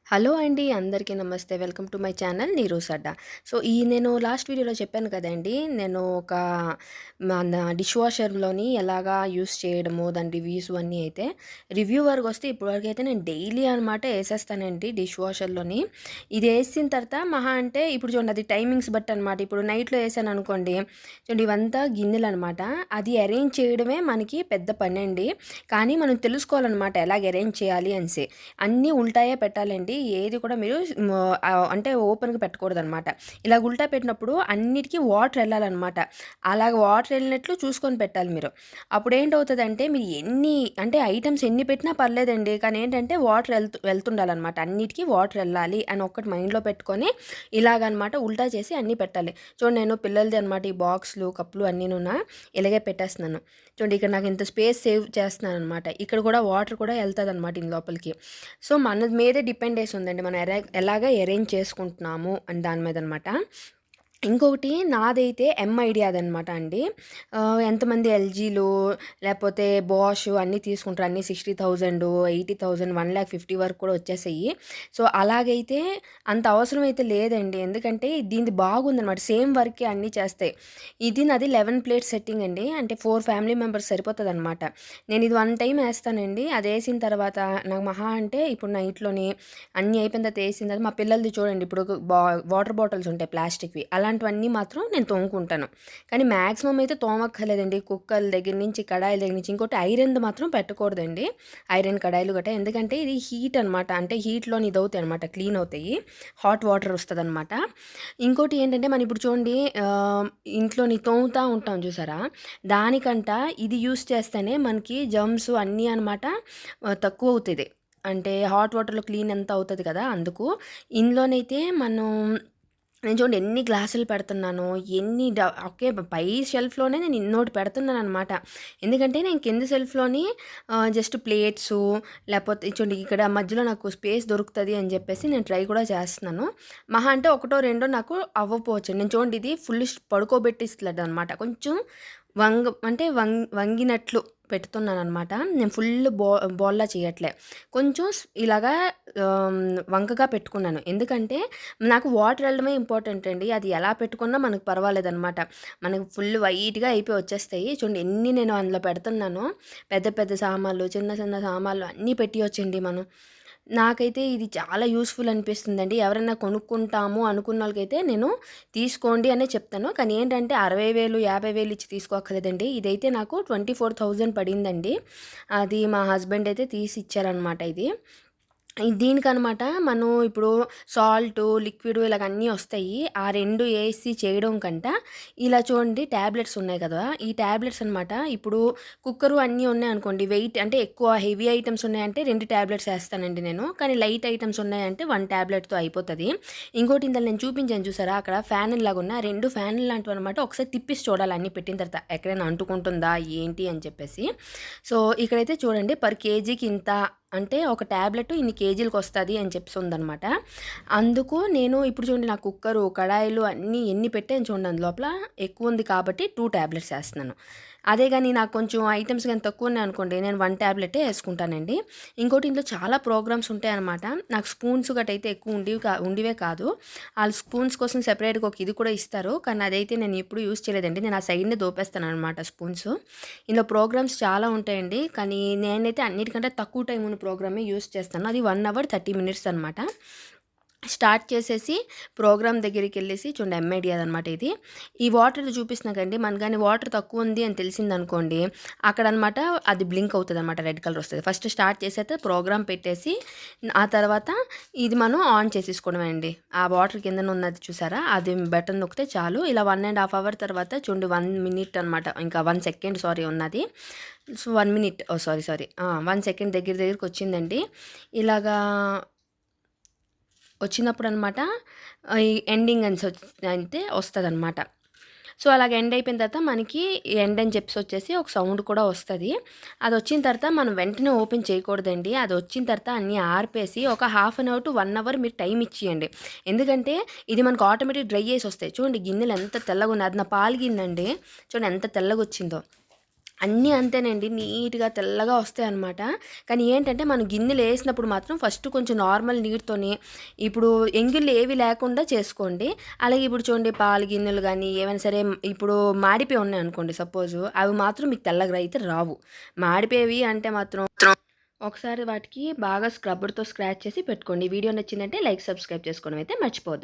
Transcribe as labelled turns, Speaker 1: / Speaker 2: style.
Speaker 1: Hello అండి. అందరికీ నమస్తే. Welcome to my channel Neeru's Adda. So, నేను లాస్ట్ వీడియోలో చెప్పాను కదండీ! నేను ఒక మన డిష్ వాషర్‌లోని ఎలాగా యూజ్ చేయడము, దాని రివ్యూస్ అన్నీ అయితే. రివ్యూ వరకొస్తే ఇప్పటివరకైతే నేను డైలీ అనమాట ఏసేస్తానండి డిష్ వాషర్‌లోని. ఇది ఏసిన తర్వాత మహా అంటే ఇప్పుడు చూడండి అది టైమింగ్స్ బట్టి అనమాట. ఇప్పుడు నైట్‌లో ఏసాననుకోండి, చూడండి ఇవంతా గిన్నెలనమాట. అది అరేంజ్ చేయడమే మనకి పెద్ద పనండి. కానీ మనం తెలుసుకోవాలనమాట ఎలాగ అరేంజ్ చేయాలి అనేసి. అన్నీ ఉల్టాయే పెట్టాలండి. ఏది కూడా మీరు అంటే ఓపెన్‌గా పెట్టకూడదనమాట. ఇలాగ ఉల్టా పెట్టినప్పుడు అన్నిటికి వాటర్ ఎళ్ళాలనమాట. అలాగ వాటర్ ఎళ్ళినట్లు చూసుకొని పెట్టాలి మీరు. అప్పుడేంటవుతదంటే మీరు ఎన్ని అంటే ఐటెమ్స్ ఎన్ని పెట్టినా పర్లేదండి. కానీ ఏంటంటే వాటర్ వెళ్తుండాలనమాట. అన్నిటికి వాటర్ ఎళ్ళాలి అని ఒక్కటి మైండ్‌లో పెట్టుకొని ఇలాగనమాట ఉల్టా చేసి అన్నీ పెట్టాలి. చూడండి నేను పిల్లలది అనమాట ఈ బాక్స్‌లు, కప్పులు అన్నీనున ఇలాగే పెట్టేస్తున్నాను. చూడండి ఇక్కడ నాకు ఇంత స్పేస్ సేవ్ చేస్తున్నాననమాట. ఇక్కడ కూడా వాటర్ కూడా ఎళ్తదనమాట ఇందు లోపలికి. సో, మన మీదే డిపెండ్ అయ్యి ఉందండి. మనం ఎలాగ అరేంజ్ చేసుకుంటున్నాము అని దాని మీదనమాట. ఇంకొకటి నాదైతే ఐడియాదనమాట అండి. ఎంతమంది ఎల్‌జీలు లేపోతే బాష్ అన్నీ తీసుకుంటారు. అన్నీ 60,000, 80,000, 1,50,000 వరకు కూడా వచ్చేసాయి. సో, అలాగైతే అంత అవసరం అయితే లేదండి. ఎందుకంటే దీనిది బాగుందనమాట. సేమ్ వర్కే అన్నీ చేస్తాయి. ఇది నాది 11 ప్లేట్ సెట్టింగ్ అండి. అంటే 4 ఫ్యామిలీ మెంబర్స్ సరిపోతదనమాట. నేను ఇది 1 టైమ్ ఏస్తానండి. అదేసిన తర్వాత నాకు మహా అంటే ఇప్పుడు నైట్‌లోని అన్నీ అయిపోయిన తర్వాత ఏసిన తర్వాత మా పిల్లలది చూడండి ఇప్పుడు వాటర్ బాటిల్స్ ఉంటాయి ప్లాస్టిక్‌వి. అలాంటివన్నీ మాత్రం నేను తోముకుంటాను. కానీ మాక్సిమం అయితే తోమక్కర్లేదండి. కుక్కర్ల దగ్గర నుంచి, కడాయిల దగ్గర నుంచి. ఇంకోటి ఐరన్‌ది మాత్రం పెట్టకూడదండి. ఐరన్ కడాయిలు గట్టా. ఎందుకంటే ఇది హీట్ అనమాట. అంటే హీట్‌లోని ఇదవుతాయి అనమాట. క్లీన్ అవుతాయి. హాట్ వాటర్ వస్తదనమాట. ఇంకోటి ఏంటంటే మనం ఇప్పుడు చూడండి ఇంట్లోని తోముతా ఉంటాం చూసారా? దానికంట ఇది యూజ్ చేస్తేనే మనకి జర్మ్స్ అన్నీ అనమాట తక్కువవుతది. అంటే హాట్ వాటర్‌లో క్లీన్ అంతా అవుతది కదా! అందుకు. ఇందులోనైతే నేను చూడండి ఎన్ని గ్లాసులు పెడుతున్నానో, ఎన్ని ఓకే. పై షెల్ఫ్‌లోనే నేను ఇన్నోటి పెడుతున్నాననమాట. ఎందుకంటే నేను కింద షెల్ఫ్‌లోని జస్ట్ ప్లేట్సు లేపోతే చూడండి ఇక్కడ మధ్యలో నాకు స్పేస్ దొరుకుతది అని జెప్పేసి నేను ట్రై కూడా చేస్తున్నాను. మహా అంటే ఒకటో, రెండో నాకు అవ్వకపోవచ్చు. నేను చూడండి ఇది ఫుల్ పడుకోబెట్టేస్తలేదనమాట. కొంచెం అంటే వంగినట్లు పెడుతున్నాననమాట. నేను ఫుల్ బాల్‌లా చేయట్లే. కొంచెం ఇలాగా వంకగా పెట్టుకున్నాను. ఎందుకంటే నాకు వాటర్ ఎళ్ళడమే ఇంపార్టెంట్ అండి. అది ఎలా పెట్టుకున్నా మనకు పర్వాలేదనమాట. మనకు ఫుల్ వైట్‌గా అయిపోయి వచ్చేస్తాయి. చూడండి ఎన్ని నేను అందులో పెడుతున్నానో. పెద్ద పెద్ద సామాన్లు, చిన్న చిన్న సామాన్లు అన్నీ పెట్టియొచ్చండి మనం. నాకైతే ఇది చాలా యూజ్‌ఫుల్ అనిపిస్తుందండి. ఎవరైనా కొనుక్కుంటాము అనుకున్నోళ్ళకైతే నేను తీసుకోండి అనే చెప్తాను. కానీ ఏంటంటే 60,000, 50,000 ఇచ్చి తీసుకోక్కర్లేదండి. ఇదైతే నాకు 24,000 పడిందండి. అది మా హస్బెండ్ అయితే తీసి ఇచ్చారనమాట ఇది. దీనికనమాట మనం ఇప్పుడు సాల్టు, లిక్విడు ఇలాగ అన్నీ వస్తాయి. ఆ 2 ఏసి చేయడం కంట, ఇలా చూడండి టాబ్లెట్స్ ఉన్నాయి కదా! ఈ టాబ్లెట్స్ అనమాట ఇప్పుడు కుక్కరు అన్నీ ఉన్నాయనుకోండి, వెయిట్ అంటే ఎక్కువ హెవీ ఐటెమ్స్ ఉన్నాయంటే 2 టాబ్లెట్స్ ఏస్తానండి నేను. కానీ లైట్ ఐటెమ్స్ ఉన్నాయంటే 1 టాబ్లెట్‌తో అయిపోతది. ఇంకోటి ఇందాల నేను చూపించాను చూసారా? అక్కడ ఫ్యానుల్లాగున్న 2 ఫ్యానులు లాంటివనమాట. ఒకసారి తిప్పేసి చూడాలి అన్నీ పెట్టిన తర్వాత. ఎక్కడైనా అంటుకుంటుందా ఏంటి అని చెప్పేసి. సో, ఇక్కడైతే చూడండి పర్ కేజీకి ఇంత అంటే ఒక టాబ్లెట్ ఇన్ని కేజీలకొస్తది అని చెప్పేసుందనమాట. అందుకు నేను ఇప్పుడు చూడండి నా కుక్కరు, కడాయిలు అన్నీ ఎన్ని పెట్టాను చూడండి అందులోపల ఎక్కువుంది కాబట్టి 2 టాబ్లెట్స్ ఏస్తున్నాను. అదే గాని నాకు కొంచెం ఐటెమ్స్ గాని తక్కువున్నాయనుకోండి నేను 1 టాబ్లెటే యేసుకుంటానండి. ఇంకోటి ఇందులో చాలా ప్రోగ్రామ్స్ ఉంటాయనమాట. నాకు స్పూన్స్ గటైతే ఎక్కువ ఉండేవే కాదు. ఆళ్ళు స్పూన్స్ కోసం సెపరేట్‌గా ఒక ఇది కూడా ఇస్తారు. కానీ అదైతే నేను ఎప్పుడు యూజ్ చేయలేదండి. నేను ఆ సైడ్‌నే దోపేస్తాననమాట స్పూన్స్. ఇందులో ప్రోగ్రామ్స్ చాలా ఉంటాయండి. కానీ నేనైతే అన్నిటికంటే తక్కువ టైం ఉన్న ప్రోగ్రామే యూజ్ చేస్తాను. అది 1 అవర్ 30 మినిట్స్ అనమాట. స్టార్ట్ చేసేసి ప్రోగ్రామ్ దగ్గరికెళ్ళేసి చూడండి అదనమాట ఇది. ఈ వాటర్‌ది చూపిస్తున్నా కదండీ! మనకు గాని వాటర్ తక్కువుంది అని తెలిసిందనుకోండి, అక్కడనమాట అది బ్లింక్ అవుతదనమాట. రెడ్ కలర్ వస్తది. ఫస్ట్ స్టార్ట్ చేసేతే ప్రోగ్రామ్ పెట్టేసి, ఆ తర్వాత ఇది మనం ఆన్ చేసేసుకోవడమే అండి. ఆ వాటర్ కిందన ఉన్నది చూసారా? అది బటన్ నొక్కితే చాలు. ఇలా 1 ½ అవర్ తర్వాత చూడండి 1 మినిట్ అనమాట. ఇంకా 1 సెకండ్ సారీ ఉన్నది. So, 1 minute sorry. 1 సెకండ్ దగ్గరికొచ్చిందండి. ఇలాగా వచ్చినప్పుడనమాట ఈ ఎండింగ్ అయితే వస్తదనమాట. సో, అలాగ ఎండ్ అయిపోయిన తర్వాత మనకి ఎండ్ అని చెప్పేసొచ్చేసి ఒక సౌండ్ కూడా వస్తది. అదొచ్చిన తర్వాత మనం వెంటనే ఓపెన్ చేయకూడదండి. అదొచ్చిన తర్వాత అన్నీ ఆర్పేసి ఒక half an hour to 1 hour మీరు టైం ఇచ్చేయండి. ఎందుకంటే ఇది మనకు ఆటోమేటిక్ డ్రై చేసి వస్తాయి. చూడండి గిన్నెలు ఎంత తెల్లగున్నాయి. అది నా పాలు గిన్నండి. చూడండి ఎంత తెల్లగొచ్చిందో. అన్నీ అంతేనండి. నీట్‌గా తెల్లగా వస్తాయన్నమాట. కానీ ఏంటంటే, మనం గిన్నెలేసినప్పుడు మాత్రం ఫస్ట్ కొంచెం నార్మల్ నీటితోని ఇప్పుడు ఎంగిళ్ళు ఏవి లేకుండా చేసుకోండి. అలాగే ఇప్పుడు చూడండి పాలు గిన్నెలు గానీ, ఏవైనా సరే ఇప్పుడు మాడిపోయి ఉన్నాయనుకోండి సపోజు, అవి మాత్రం మీకు తెల్లగా అయితే రావు. మాడిపోయేవి అంటే మాత్రం ఒకసారి వాటికి బాగా స్క్రబ్బర్‌తో స్క్రాచ్ చేసి పెట్టుకోండి. వీడియో నచ్చిందంటే లైక్, సబ్స్క్రైబ్ చేసుకోవడం అయితే మర్చిపోవద్దు.